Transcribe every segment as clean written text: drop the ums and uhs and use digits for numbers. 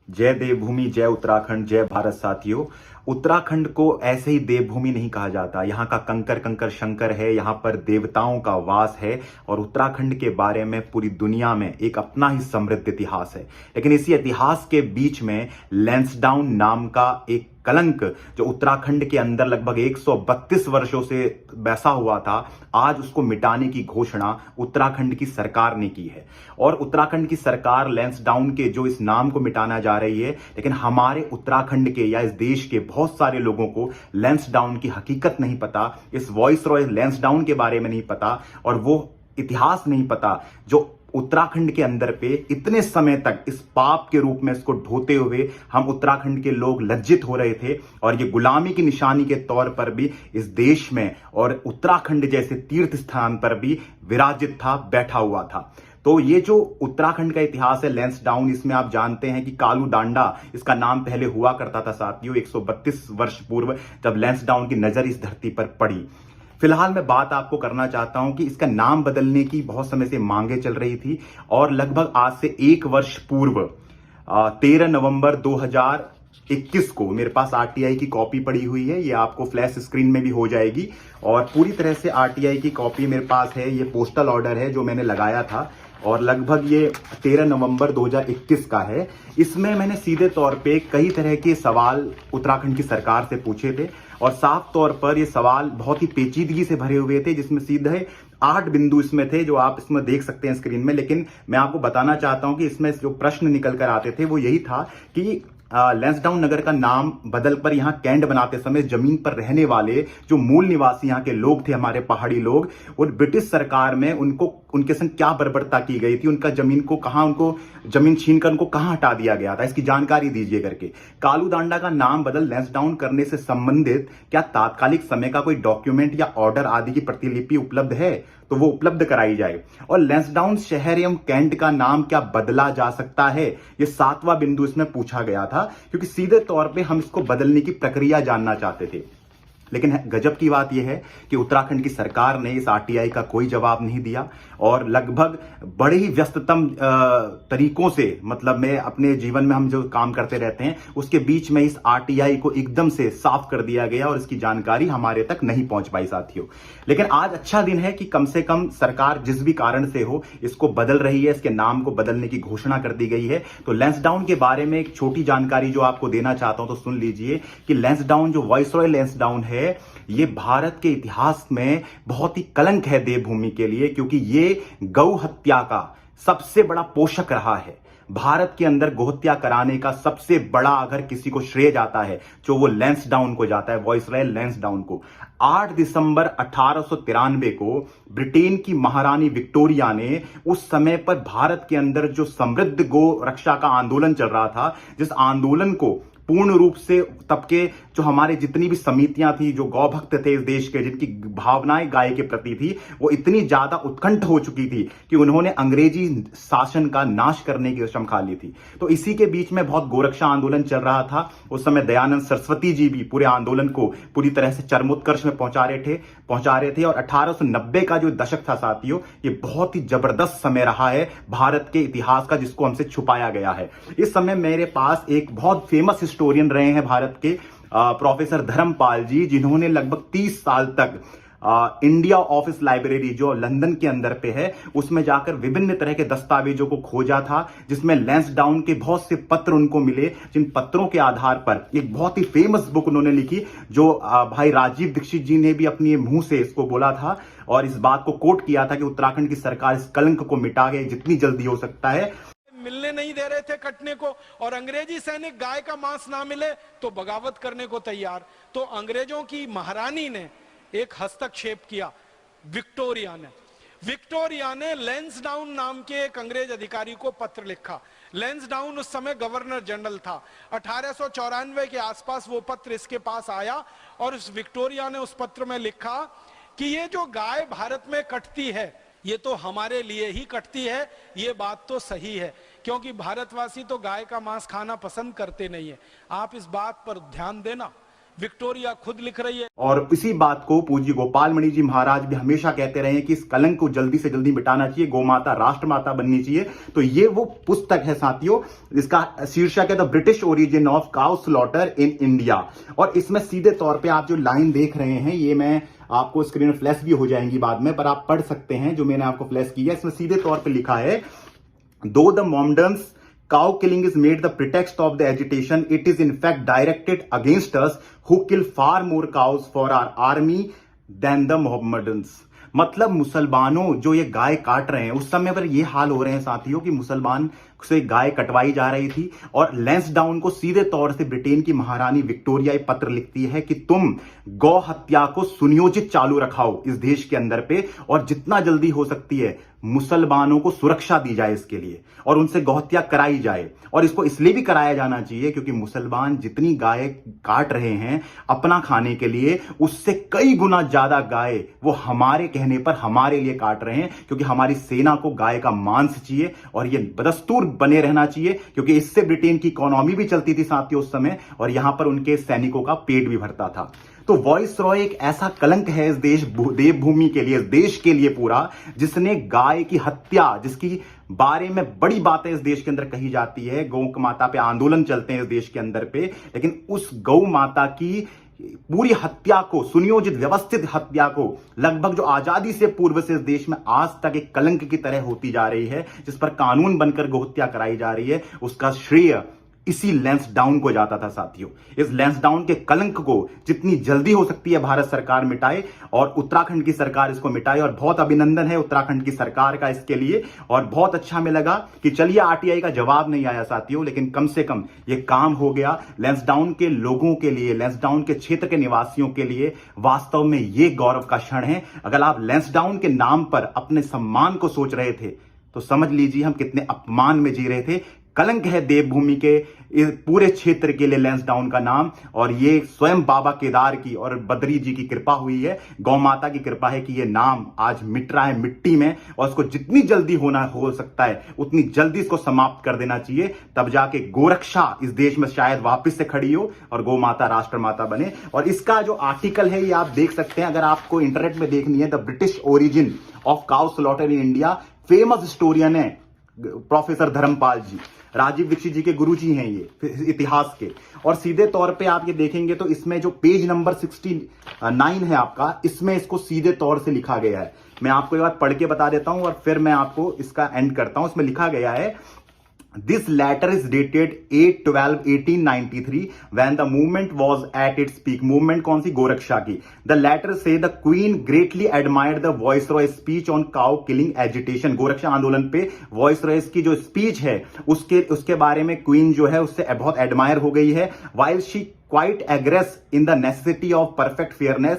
जय देवभूमि, जय उत्तराखंड, जय भारत साथियों। उत्तराखंड को ऐसे ही देवभूमि नहीं कहा जाता। यहाँ का कंकर कंकर शंकर है, यहाँ पर देवताओं का वास है और उत्तराखंड के बारे में पूरी दुनिया में एक अपना ही समृद्ध इतिहास है। लेकिन इसी इतिहास के बीच में लैंसडाउन नाम का एक कलंक जो उत्तराखंड के अंदर लगभग 132 वर्षों से बैसा हुआ था, आज उसको मिटाने की घोषणा उत्तराखंड की सरकार ने की है। और उत्तराखंड की सरकार लैंसडाउन के जो इस नाम को मिटाना जा रही है, लेकिन हमारे उत्तराखंड के या इस देश के बहुत सारे लोगों को लैंसडाउन की हकीकत नहीं पता, इस वॉइस रॉय लैंसडाउन के बारे में नहीं पता और वो इतिहास नहीं पता जो उत्तराखंड के अंदर पे इतने समय तक इस पाप के रूप में इसको ढोते हुए हम उत्तराखंड के लोग लज्जित हो रहे थे और ये गुलामी की निशानी के तौर पर भी इस देश में और उत्तराखंड जैसे तीर्थ स्थान पर भी विराजित था, बैठा हुआ था। तो ये जो उत्तराखंड का इतिहास है लैंसडाउन, इसमें आप जानते हैं कि कालू डांडा इसका नाम पहले हुआ करता था साथियों, 132 वर्ष पूर्व जब लैंसडाउन की नजर इस धरती पर पड़ी। फिलहाल मैं बात आपको करना चाहता हूं कि इसका नाम बदलने की बहुत समय से मांगे चल रही थी और लगभग आज से 1 वर्ष पूर्व 13 नवंबर 2021 को मेरे पास आरटीआई की कॉपी पड़ी हुई है। ये आपको फ्लैश स्क्रीन में भी हो जाएगी और पूरी तरह से आरटीआई की कॉपी मेरे पास है। ये पोस्टल ऑर्डर है जो मैंने लगाया था और लगभग ये 13 नवंबर 2021 का है। इसमें मैंने सीधे तौर पे कई तरह के सवाल उत्तराखंड की सरकार से पूछे थे और साफ तौर पर ये सवाल बहुत ही पेचीदगी से भरे हुए थे, जिसमें सीधे 8 बिंदु इसमें थे जो आप इसमें देख सकते हैं स्क्रीन में। लेकिन मैं आपको बताना चाहता हूं कि इसमें जो प्रश्न निकल कर आते थे वो यही था कि लैंसडाउन नगर का नाम बदल पर यहाँ कैंट बनाते समय जमीन पर रहने वाले जो मूल निवासी यहाँ के लोग थे, हमारे पहाड़ी लोग, और ब्रिटिश सरकार में उनके संग क्या बर्बरता की गई थी, उनका जमीन को कहां, उनको जमीन छीन कर उनको कहां हटा दिया गया था, इसकी जानकारी दीजिए करके। कालू डांडा का नाम बदल लैंसडाउन करने से संबंधित क्या तात्कालिक समय का कोई डॉक्यूमेंट या ऑर्डर आदि की प्रतिलिपि उपलब्ध है तो वो उपलब्ध कराई जाए। और लैंसडाउन शहर एवं कैंट का नाम क्या बदला जा सकता है, ये 7वां बिंदु इसमें पूछा गया था, क्योंकि सीधे तौर पे हम इसको बदलने की प्रक्रिया जानना चाहते थे। लेकिन गजब की बात यह है कि उत्तराखंड की सरकार ने इस आरटीआई का कोई जवाब नहीं दिया और लगभग बड़े ही व्यस्ततम तरीकों से, मतलब मैं अपने जीवन में हम जो काम करते रहते हैं उसके बीच में इस आरटीआई को एकदम से साफ कर दिया गया और इसकी जानकारी हमारे तक नहीं पहुंच पाई साथियों। लेकिन आज अच्छा दिन है कि कम से कम सरकार जिस भी कारण से हो इसको बदल रही है, इसके नाम को बदलने की घोषणा कर दी गई है। तो लैंसडाउन के बारे में एक छोटी जानकारी जो आपको देना चाहता हूं तो सुन लीजिए कि लैंसडाउन जो वॉइसरॉय लैंसडाउन है, ये भारत के इतिहास में बहुत ही कलंक है देवभूमि के लिए, क्योंकि ये गौ हत्या का सबसे बड़ा पोषक रहा है। भारत के अंदर गोहत्या कराने का सबसे बड़ा अगर किसी को श्रेय जाता है जो वो लैंसडाउन को जाता है, वॉइसरॉय लैंसडाउन को। 8 दिसंबर 1893 को ब्रिटेन की महारानी विक्टोरिया ने उस समय पर भारत के अंदर जो समृद्ध गो रक्षा का आंदोलन चल रहा था, जिस आंदोलन को पूर्ण रूप से तब के जो हमारे जितनी भी समितियां थी, जो गौ भक्त थे इस देश के, जिनकी भावनाएं गाय के प्रति थी, वो इतनी ज्यादा उत्कंठ हो चुकी थी कि उन्होंने अंग्रेजी शासन का नाश करने की कसम खा ली थी। तो इसी के बीच में बहुत गोरक्षा आंदोलन चल रहा था। उस समय दयानंद सरस्वती जी भी पूरे आंदोलन को पूरी तरह से चरमोत्कर्ष में पहुंचा रहे थे। और 1890 का जो दशक था साथियों, ये बहुत ही जबरदस्त समय रहा है भारत के इतिहास का, जिसको हमसे छुपाया गया है। इस समय मेरे पास एक बहुत फेमस हिस्टोरियन रहे हैं भारत के, प्रोफेसर धर्मपाल जी, जिन्होंने लगभग 30 साल तक इंडिया ऑफिस लाइब्रेरी जो लंदन के अंदर पे है उसमें जाकर विभिन्न तरह के दस्तावेजों को खोजा था, जिसमें लैंसडाउन के बहुत से पत्र उनको मिले, जिन पत्रों के आधार पर एक बहुत ही फेमस बुक उन्होंने लिखी, जो भाई राजीव दीक्षित जी ने भी अपने मुंह से इसको बोला था और इस बात को कोट किया था कि उत्तराखंड की सरकार इस कलंक को मिटा गई जितनी जल्दी हो सकता है। मिलने नहीं दे रहे थे कटने को, और अंग्रेजी सैनिक गाय का मांस ना मिले तो बगावत करने को तैयार। तो अंग्रेजों की महारानी ने एक हस्तक्षेप किया, विक्टोरिया ने लैंसडाउन नाम के एक अंग्रेज अधिकारी को पत्र लिखा। लैंसडाउन उस समय गवर्नर जनरल था। 1894 के आसपास वो पत्र इसके पास आया और उस विक्टोरिया ने उस पत्र में लिखा कि ये जो गाय भारत में कटती है ये तो हमारे लिए ही कटती है, ये बात तो सही है, क्योंकि भारतवासी तो गाय का मांस खाना पसंद करते नहीं है। आप इस बात पर ध्यान देना विक्टोरिया खुद लिख रही है। और इसी बात को पूज्य गोपाल मणि जी महाराज भी हमेशा कहते रहे हैं कि इस कलंक को जल्दी से जल्दी मिटाना चाहिए, गौ माता राष्ट्रमाता बननी चाहिए। तो ये वो पुस्तक है साथियों, इसका शीर्षक है the British origin of cow slaughter in India. और इसमें सीधे तौर पे आप जो लाइन देख रहे हैं, ये मैं आपको स्क्रीन में फ्लैश भी हो जाएंगी बाद में, पर आप पढ़ सकते हैं जो मैंने आपको फ्लैश किया। इसमें सीधे तौर पे लिखा है, दो the Mohammedans cow killing is made the pretext of the agitation, it is in fact directed against us who kill far more cows for our army than the Mohammedans। मतलब मुसलमानों जो ये गाय काट रहे हैं, उस समय पर ये हाल हो रहे हैं साथियों कि मुसलमान से गाय कटवाई जा रही थी। और लैंसडाउन को सीधे तौर से ब्रिटेन की महारानी विक्टोरिया एक पत्र लिखती है कि तुम गौ हत्या को सुनियोजित चालू रखाओ इस देश के अंदर पे, और जितना जल्दी हो सकती है मुसलमानों को सुरक्षा दी जाए इसके लिए, और उनसे गौहत्या कराई जाए। और इसको इसलिए भी कराया जाना चाहिए क्योंकि मुसलमान जितनी गाय काट रहे हैं अपना खाने के लिए, उससे कई गुना ज्यादा गाय वो हमारे कहने पर हमारे लिए काट रहे हैं, क्योंकि हमारी सेना को गाय का मांस चाहिए और ये बदस्तूर बने रहना चाहिए, क्योंकि इससे ब्रिटेन की इकोनॉमी भी चलती थी साथियों उस समय, और यहां पर उनके सैनिकों का पेट भी भरता था। तो वॉइस रॉय एक ऐसा कलंक है इस देवभूमि के लिए, इस देश के लिए पूरा, जिसने गाय की हत्या, जिसकी बारे में बड़ी बातें इस देश के अंदर कही जाती है, गौ माता पे आंदोलन चलते हैं इस देश के अंदर पे, लेकिन उस गौ माता की पूरी हत्या को, सुनियोजित व्यवस्थित हत्या को, लगभग जो आजादी से पूर्व से इस देश में आज तक एक कलंक की तरह होती जा रही है, जिस पर कानून बनकर गौहत्या कराई जा रही है, उसका श्रेय इसी लैंसडाउन को जाता था साथियों। इस लैंसडाउन के कलंक को जितनी जल्दी हो सकती है भारत सरकार मिटाए, और उत्तराखंड की सरकार इसको मिटाए, और बहुत अभिनंदन है उत्तराखंड की सरकार का इसके लिए। और बहुत अच्छा हमें लगा कि चलिए आरटीआई का जवाब नहीं आया साथियों, लेकिन कम से कम ये काम हो गया। लैंसडाउन के लोगों के लिए, लैंसडाउन के क्षेत्र के निवासियों के लिए वास्तव में ये गौरव का क्षण है। अगर आप लैंसडाउन के नाम पर अपने सम्मान को सोच रहे थे तो समझ लीजिए हम कितने अपमान में जी रहे थे। कलंक है देवभूमि के इस पूरे क्षेत्र के लिए लैंसडाउन का नाम, और ये स्वयं बाबा केदार की और बद्री जी की कृपा हुई है, गौ माता की कृपा है कि ये नाम आज मिट रहा है मिट्टी में, और इसको जितनी जल्दी हो सकता है उतनी जल्दी इसको समाप्त कर देना चाहिए। तब जाके गोरक्षा इस देश में शायद वापस से खड़ी हो और गौ माता राष्ट्रमाता बने। और इसका जो आर्टिकल है ये आप देख सकते हैं, अगर आपको इंटरनेट में देखनी है, the British origin of cow slaughter in India. Famous historian है प्रोफेसर धर्मपाल जी, राजीव दीक्षित जी के गुरुजी हैं ये इतिहास के। और सीधे तौर पे आप ये देखेंगे तो इसमें जो पेज नंबर 69 है आपका, इसमें इसको सीधे तौर से लिखा गया है। मैं आपको एक बार पढ़ के बता देता हूं और फिर मैं आपको इसका एंड करता हूं। इसमें लिखा गया है, This letter is dated 8/12/1893 when the movement was at its peak। Movement कौन सी? गोरक्षा की। The letter say the Queen greatly admired the Viceroy speech on cow killing agitation। गोरक्षा आंदोलन पे Viceroy की जो स्पीच है उसके बारे में क्वीन जो है उससे बहुत एडमायर हो गई है। While she quite एग्रेस in the necessity of perfect fairness.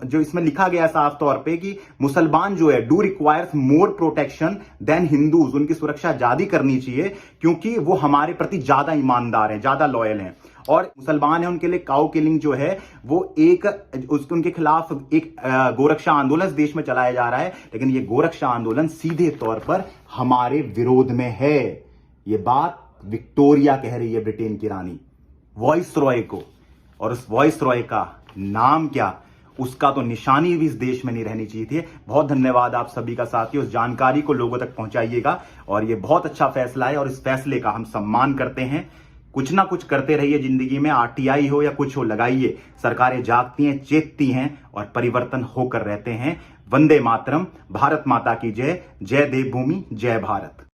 जो इसमें लिखा गया साफ तौर पे कि मुसलमान जो है do requires more protection than Hindus, उनकी सुरक्षा ज्यादा करनी चाहिए क्योंकि वो हमारे प्रति ज्यादा ईमानदार हैं, ज्यादा लॉयल हैं। और मुसलमान है उनके लिए काउ किलिंग जो है वो उनके खिलाफ एक गोरक्षा आंदोलन इस देश में चलाया जा रहा है, लेकिन ये गोरक्षा आंदोलन सीधे तौर पर हमारे विरोध में है। ये बात विक्टोरिया कह रही है, ब्रिटेन की रानी वॉइस रॉय को। और उस वॉइस रॉय का नाम क्या, उसका तो निशानी भी इस देश में नहीं रहनी चाहिए थी। बहुत धन्यवाद आप सभी का साथियों, उस जानकारी को लोगों तक पहुंचाइएगा। और ये बहुत अच्छा फैसला है और इस फैसले का हम सम्मान करते हैं। कुछ ना कुछ करते रहिए जिंदगी में, आरटीआई हो या कुछ हो, लगाइए। सरकारें जागती हैं, चेतती हैं और परिवर्तन होकर रहते हैं। वंदे मातरम। भारत माता की जय। जय देवभूमि, जय भारत।